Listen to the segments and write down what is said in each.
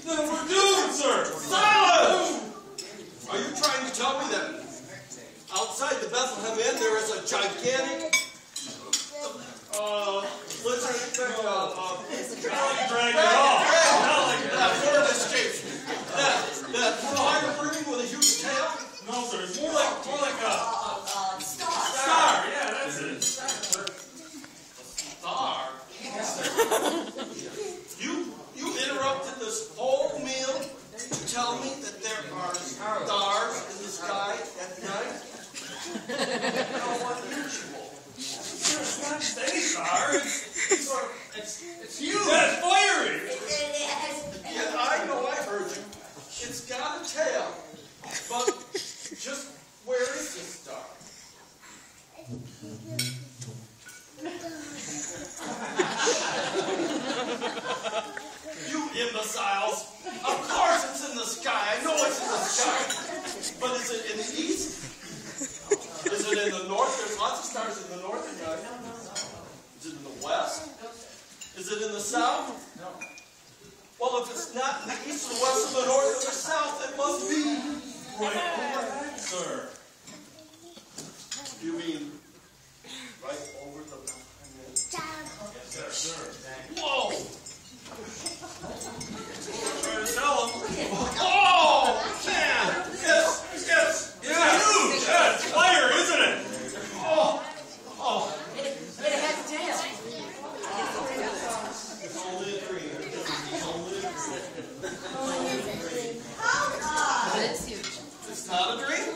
Then we're doomed, sir! Silence! Are you trying to tell me that outside the Bethlehem Inn there is a gigantic lizard thing? That fire burning with a huge tail? No, sir. It's more like a star. Yeah, that's it. Star? You interrupted this whole meal to tell me that there are stars in the sky at night? How unusual. It's not just any star. It's huge. That's fiery. Yeah, I know, I heard you. It's got a tail, but just where is this star? You imbeciles! Of course it's in the sky. I know it's in the sky. But is it in the east? Is it in the north? There's lots of stars in the north and night. Is it in the west? Is it in the south? No. Well, if it's not in the east, the west, or the north, or the south, it must be right overhead, sir. You mean right over the Bethlehem? Yes, sir. Whoa! Try to tell him. Oh, man! Yes! Yeah, huge! Yeah, it's fire, isn't it? Oh! It has a tail. It's only a dream. It's huge. It's not a dream?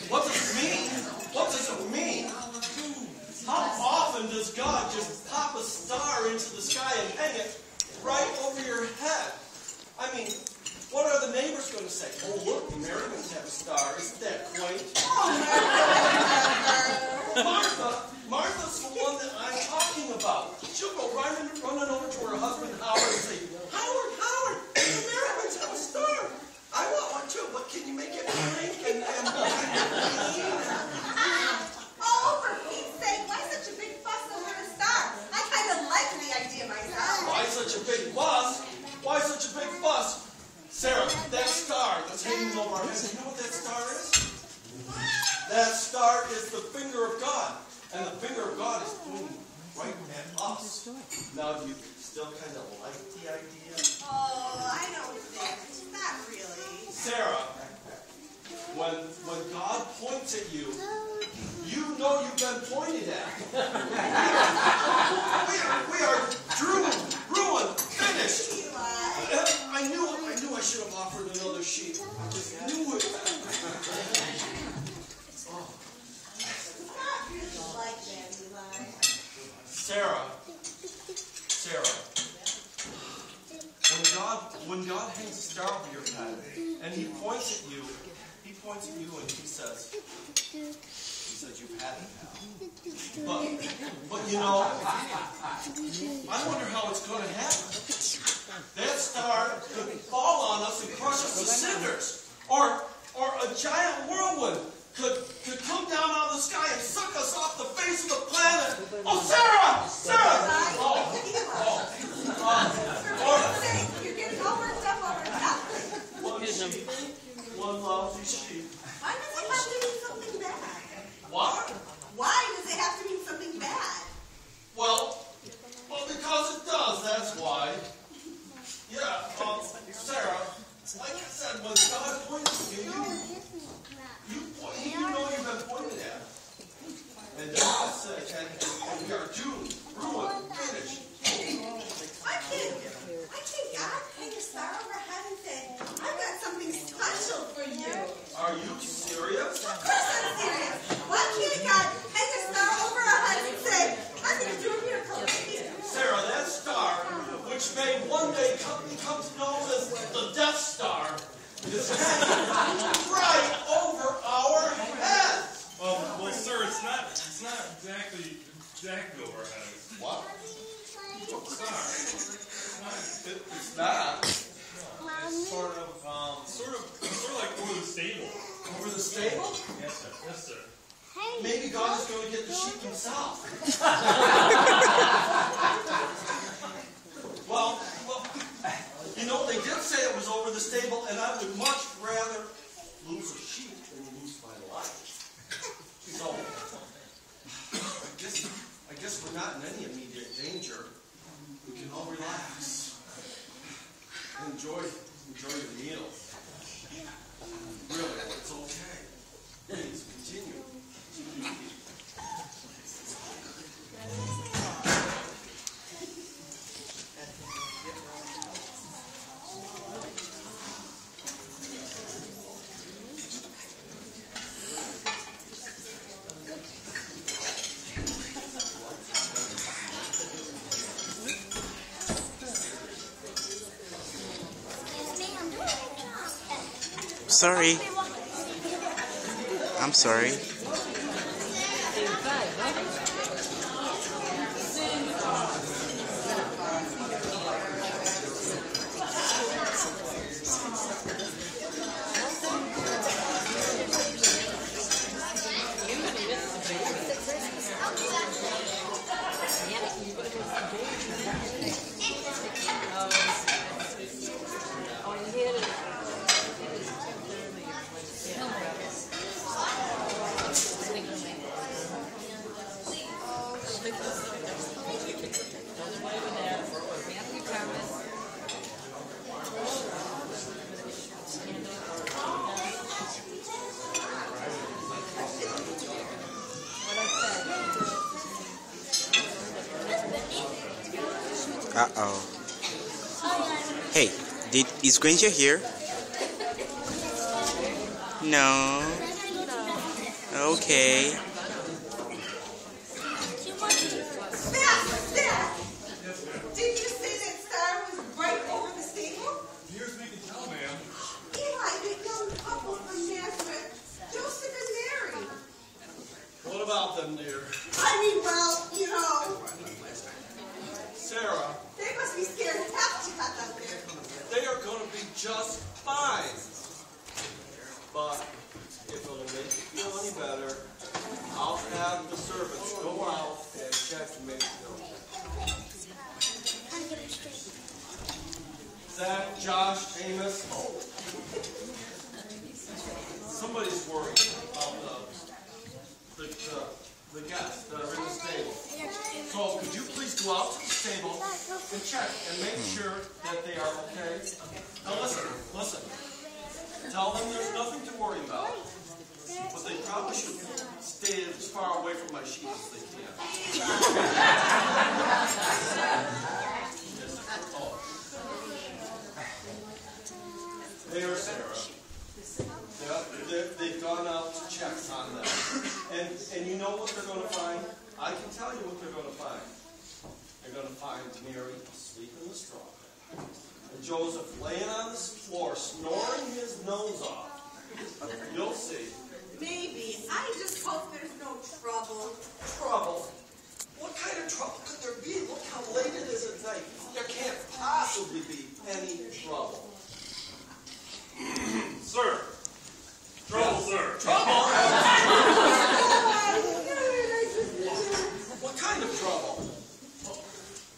What does it mean? What does it mean? How often does God just pop a star into the sky and hang it right over your head? I mean, what are the neighbors going to say? Oh, look, the Americans have a star. Isn't that quaint? Martha's the one that I'm talking about. She'll go running over to her husband Howard and say, Howard, the Americans have a star. I want one too, but can you make it pink and Oh, for Pete's sake, why such a big fuss over a star? I kind of like the idea myself. Why such a big fuss? Why such a big fuss? Sarah, that star that's hanging over our heads, you know what that star is? That star is the finger of God. And the finger of God is pointing right at us. Now, do you still kind of like the idea? Oh, I don't think. Not really. Sarah, when God points at you, you know you've been pointed at. We are ruined, finished. I knew I should have offered another sheet. I just knew it. Sarah, when God hangs a star over your head and He points at you and He says, you've had it now. But you know, I wonder how it's going to happen. That star could fall on us and crush us to cinders, or a giant whirlwind could come down out of the sky and suck us off the face of the planet. Oh, Sarah! You're getting all worked up over nothing. One lousy sheep. Why does it have to mean something bad? What? Why does it have to mean something bad? Well, because it does, that's why. Yeah, Sarah, like I said, when God points at you, you know you've been pointed at. And God said, and we are doomed, ruined, finished. Why can't God hang a star over our head and say, I've got something special for you? Are you serious? Of course I'm serious. Why can't God hang a star over our heads and say, I'm going to do a miracle for you? Sarah, that star, which may one day become known as the Death Star, is hanging right over our heads. Well, sir, it's not exactly over our heads. What? Star. It's not. It's sort of like over the stable. Over the stable? Yes, sir. Maybe God is going to get the sheep himself. danger, we can all relax. Enjoy your meal. Really, it's okay. Please continue. Sorry. I'm sorry. Uh-oh. Hey, is Granger here? No. Okay. Did you say that Star was right over the stable? Near as we can tell, ma'am. Eli, the young couple from Nazareth, Joseph and Mary. What about them, dear? I mean, well, you know, Sarah, they must be scared to half to death out there. they are going to be just fine. But if it'll make you feel any better, I'll have the servants go out and check and make sure. Zach, Josh, Amos, somebody's worried about the guests that are in the stable. So could you please go out to the stable and check and make sure that they are okay? Now listen. Tell them there's nothing to worry about. But they probably should stay as far away from my sheep as they can. There, Sarah. They've gone out to check on them. And you know what they're going to find? I can tell you what they're going to find. They're going to find Mary asleep in the straw bed. And Joseph laying on the floor, snoring his nose off. You'll see. Maybe. I just hope there's no trouble. Trouble? What kind of trouble could there be? Look how late it is at night. There can't possibly be any trouble. Sir. Trouble, sir. Trouble? What kind of trouble?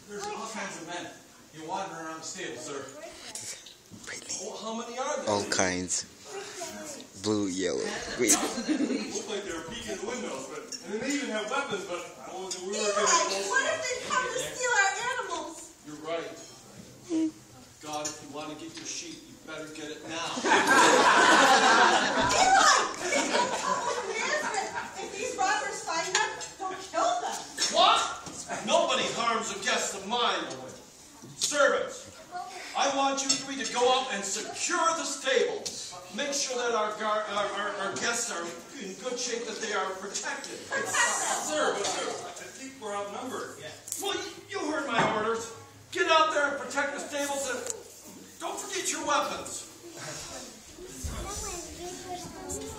There's all kinds of men. You're wandering around the stable, sir. Oh, how many are there? All kinds. Blue, yellow, green. Looked like they were peeking the windows, and then they even have weapons, but I wasn't we were Eli, getting what if they come to steal our animals? You're right. God, if you want to get your sheep, you better get it now. If these robbers find them, don't kill them. What? Nobody harms a guest of mine. Servants, I want you three to go out and secure the stable. Make sure that our guests are in good shape, that they are protected. Sir, but I think we're outnumbered. Well, you heard my orders. Get out there and protect the stables, and don't forget your weapons.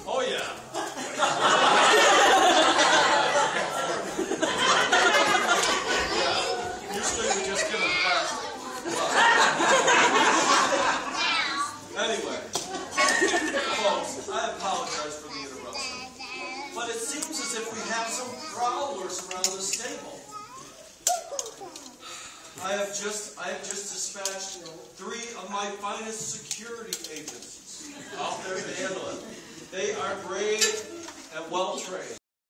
Oh, yeah. Usually we just get them fast. Anyway, folks, I apologize for the interruption, but it seems as if we have some prowlers around the stable. I have just dispatched 3 of my finest security agents out there to handle it. They are brave and well trained.